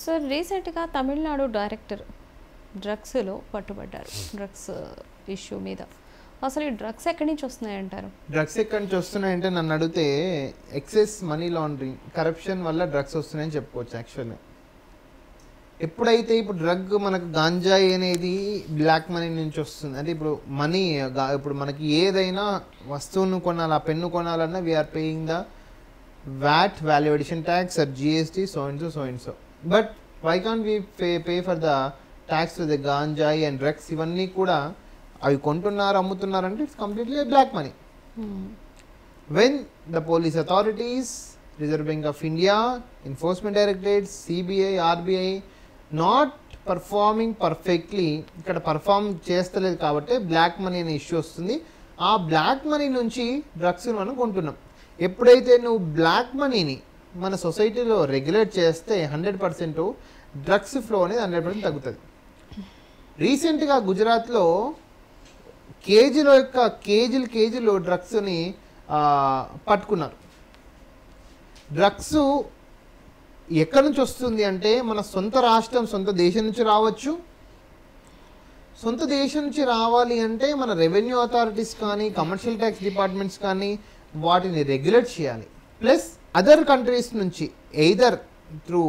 Sir రీసెంట్గా Tamil Nadu director డ్రగ్స్లో పట్టుబడ్డారు, drugs issue మీద. అసలు ఈ డ్రగ్స్ ఎక్కడి నుంచి వస్తున్నాయంటారు? డ్రగ్స్ ఎక్కడి నుంచి వస్తున్నాయంటే నన్ను అడిగితే ఎక్సెస్ మనీ లాండరింగ్, కరప్షన్ వల్ల డ్రగ్స్ వస్తున్నాయని చెప్పుకోవచ్చు. యాక్చువల్గా ఎప్పుడైతే ఇప్పుడు డ్రగ్ మనకు గాంజాయి అనేది బ్లాక్ మనీ నుంచి వస్తుంది, అంటే ఇప్పుడు మనీ, ఇప్పుడు మనకి ఏదైనా వస్తువును కొనాలి, ఆ పెన్ను కొనాలన్నా we're paying the VAT, value addition tax, or GST, so and so. But why can't we pay for the tax to the ganja and drugs? ఇవన్నీ కూడా అవి కొంటున్నారు, అమ్ముతున్నారు అంటే it's completely black money. When the police authorities, Reserve Bank of India, Enforcement Directorate, CBI, RBI not performing perfectly, ఇక్కడ perform చేస్తలేదు కాబట్టి black money అనే ఇష్యూ వస్తుంది. ఆ బ్లాక్ మనీ నుంచి డ్రగ్స్ మనం కొంటున్నాం. ఎప్పుడైతే నువ్వు బ్లాక్ మనీని మన సొసైటీలో రెగ్యులేట్ చేస్తే 100% డ్రగ్స్ ఫ్లో అనేది 100% తగ్గుతుంది. రీసెంట్గా గుజరాత్లో కేజీలు డ్రగ్స్ని పట్టుకున్నారు. డ్రగ్స్ ఎక్కడి నుంచి వస్తుంది అంటే మన సొంత రాష్ట్రం, సొంత దేశం నుంచి రావచ్చు. సొంత దేశం నుంచి రావాలి అంటే మన రెవెన్యూ అథారిటీస్ కానీ, కమర్షియల్ ట్యాక్స్ డిపార్ట్మెంట్స్ కానీ వాటిని రెగ్యులేట్ చేయాలి. ప్లస్ అదర్ కంట్రీస్ నుంచి either through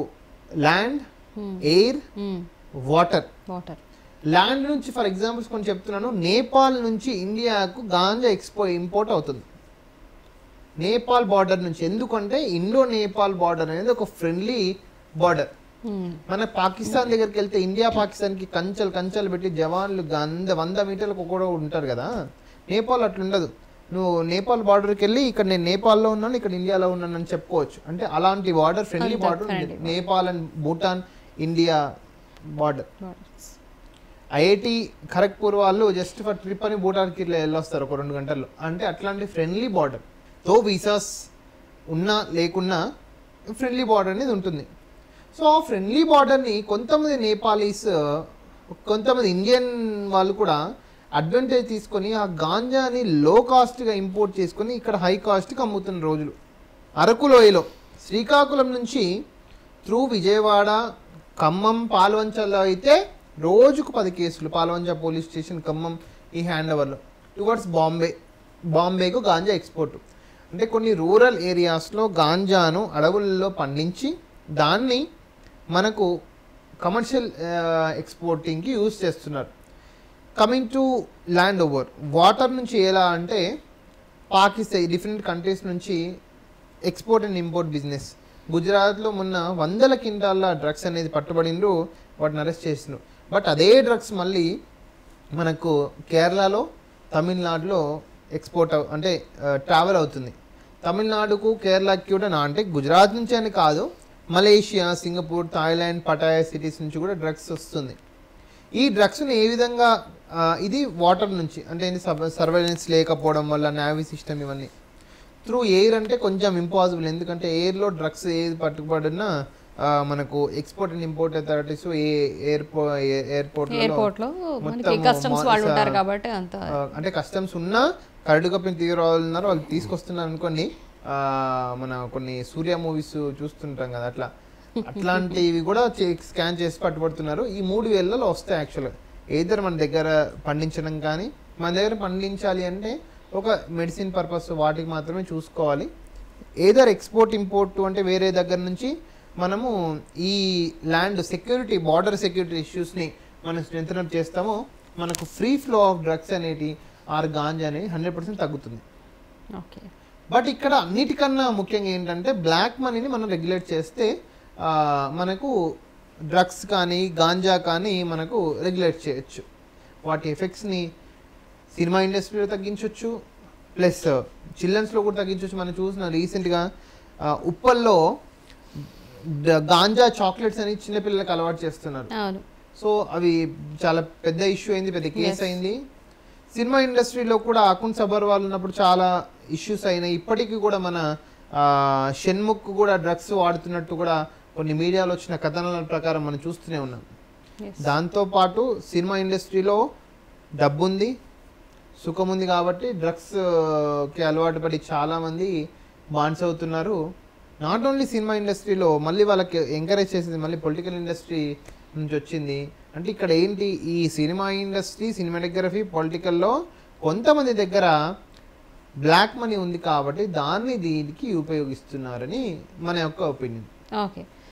land, air, water. Land నుంచి ఫర్ ఎగ్జాంపుల్స్ కొన్ని చెప్తున్నాను, నేపాల్ నుంచి ఇండియాకు గాంజా ఇంపోర్ట్ అవుతుంది. నేపాల్ బార్డర్ నుంచి. ఎందుకంటే ఇండో నేపాల్ బార్డర్ అనేది ఒక ఫ్రెండ్లీ బార్డర్. మన పాకిస్తాన్ దగ్గరికి వెళ్తే ఇండియా పాకిస్తాన్కి కంచెలు పెట్టి జవాన్లు 100 మీటర్లకు కూడా ఉంటారు కదా. నేపాల్ అట్లుండదు. నువ్వు నేపాల్ బార్డర్కి వెళ్ళి ఇక్కడ నేను నేపాల్లో ఉన్నాను, ఇక్కడ ఇండియాలో ఉన్నాను అని చెప్పుకోవచ్చు. అంటే అలాంటి బార్డర్, ఫ్రెండ్లీ బార్డర్ ఉంది Nepal and Bhutan India border. IIT Kharagpur వాళ్ళు జస్ట్ ఫర్ ట్రిప్ అని భూటాన్కి వెళ్ళొస్తారు ఒక 2 గంటల్లో. అంటే అట్లాంటి ఫ్రెండ్లీ బార్డర్. తో వీసాస్ ఉన్నా లేకున్నా ఫ్రెండ్లీ బార్డర్ అనేది ఉంటుంది. సో ఆ ఫ్రెండ్లీ బార్డర్ని కొంతమంది నేపాలీస్, కొంతమంది ఇండియన్ వాళ్ళు కూడా అడ్వాంటేజ్ తీసుకొని ఆ గాంజాని లో కాస్ట్గా ఇంపోర్ట్ చేసుకొని ఇక్కడ హై కాస్ట్కి అమ్ముతున్న రోజులు. అరకు లోయలో శ్రీకాకుళం నుంచి త్రూ విజయవాడ, ఖమ్మం, పాల్వంచలో అయితే రోజుకు 10 కేసులు. పాల్వంచ పోలీస్ స్టేషన్, ఖమ్మం ఈ హ్యాండ్ ఓవర్లో. టువర్డ్స్ బాంబేకు గాంజా ఎక్స్పోర్ట్. అంటే కొన్ని రూరల్ ఏరియాస్లో గాంజాను అడవుల్లో పండించి దాన్ని మనకు కమర్షియల్ ఎక్స్పోర్టింగ్కి యూజ్ చేస్తున్నారు. Coming to land over, water నుంచి ఎలా అంటే పాకిస్తాన్, డిఫరెంట్ కంట్రీస్ నుంచి ఎక్స్పోర్ట్ అండ్ ఇంపోర్ట్ బిజినెస్. గుజరాత్లో మొన్న 100 క్వింటాల డ్రగ్స్ అనేది పట్టుబడిండ్రు, వాటిని అరెస్ట్ చేసిండ్రు. బట్ అదే డ్రగ్స్ మళ్ళీ మనకు కేరళలో, తమిళనాడులో ఎక్స్పోర్ట్ అంటే ట్రావెల్ అవుతుంది. తమిళనాడుకు, కేరళకి కూడా అంటే గుజరాత్ నుంచి అని కాదు, Malaysia, Singapore, Thailand, Pattaya cities నుంచి కూడా డ్రగ్స్ వస్తుంది. ఈ డ్రగ్స్ని ఏ విధంగా, ఇది వాటర్ నుంచి, అంటే సర్వేలెన్స్ లేకపోవడం వల్ల, నావీ సిస్టమ్, ఇవన్నీ త్రూ ఎయిర్ అంటే కొంచెం ఇంపాసిబుల్. ఎందుకంటే ఎయిర్లో డ్రగ్స్ ఏది పట్టుబడినా మనకు ఎక్స్పోర్ట్ అండ్ ఇంపోర్ట్ అథారిటీస్ ఎయిర్పోర్ట్లో అంటే కస్టమ్స్ ఉన్నా కరడు కప్పిన తీవ్రవాదులు వాళ్ళు తీసుకొస్తున్నారు అనుకోండి. మన కొన్ని సూర్య మూవీస్ చూస్తుంటాం కదా, అట్లాంటివి కూడా స్కాన్ చేసి పట్టుబడుతున్నారు. ఈ 3 వేలలో వస్తాయి. యాక్చువల్గా ఏదర్ మన దగ్గర పండించడం కానీ, మన దగ్గర పండించాలి అంటే ఒక మెడిసిన్ పర్పస్ వాటికి మాత్రమే చూసుకోవాలి. ఏదర్ ఎక్స్పోర్ట్ ఇంపోర్ట్ అంటే వేరే దగ్గర నుంచి మనము ఈ ల్యాండ్ సెక్యూరిటీ, బార్డర్ సెక్యూరిటీ ఇష్యూస్ని మనం స్ట్రెంథన్ అప్ చేస్తామో మనకు ఫ్రీ ఫ్లో ఆఫ్ డ్రగ్స్ అనేది ఆర్ గాంజా అనేది 100% తగ్గుతుంది. ఓకే. బట్ ఇక్కడ అన్నిటికన్నా ముఖ్యంగా ఏంటంటే బ్లాక్ మనీని మనం రెగ్యులేట్ చేస్తే మనకు డ్రగ్స్ కానీ గాంజా కానీ మనకు రెగ్యులేట్ చేయొచ్చు. వాటి ఎఫెక్ట్స్ని సినిమా ఇండస్ట్రీలో తగ్గించవచ్చు, ప్లస్ చిల్డ్రన్స్లో కూడా తగ్గించవచ్చు. మనం చూసిన రీసెంట్గా ఉప్పల్లో గాంజా చాక్లెట్స్ అని చిన్నపిల్లలకు అలవాటు చేస్తున్నారు. సో అవి చాలా పెద్ద ఇష్యూ అయింది, పెద్ద కేసు అయింది. సినిమా ఇండస్ట్రీలో కూడా అకున్ సబర్వాల్ ఉన్నప్పుడు చాలా ఇష్యూస్ అయినాయి. ఇప్పటికీ కూడా మన షణ్ముఖ్ కూడా డ్రగ్స్ వాడుతున్నట్టు కూడా కొన్ని మీడియాలో వచ్చిన కథనాల ప్రకారం మనం చూస్తూనే ఉన్నాం. దాంతోపాటు సినిమా ఇండస్ట్రీలో డబ్బు ఉంది, సుఖం ఉంది కాబట్టి డ్రగ్స్కి అలవాటు పడి చాలామంది బాన్స్ అవుతున్నారు. నాట్ ఓన్లీ సినిమా ఇండస్ట్రీలో మళ్ళీ వాళ్ళకి ఎంకరేజ్ చేసేది మళ్ళీ పొలిటికల్ ఇండస్ట్రీ నుంచి వచ్చింది. అంటే ఇక్కడ ఏంటి, ఈ సినిమా ఇండస్ట్రీ, సినిమాటోగ్రఫీ, పొలిటికల్లో కొంతమంది దగ్గర బ్లాక్ మనీ ఉంది కాబట్టి దాన్ని దీనికి ఉపయోగిస్తున్నారని మన యొక్క ఒపీనియన్. ఓకే.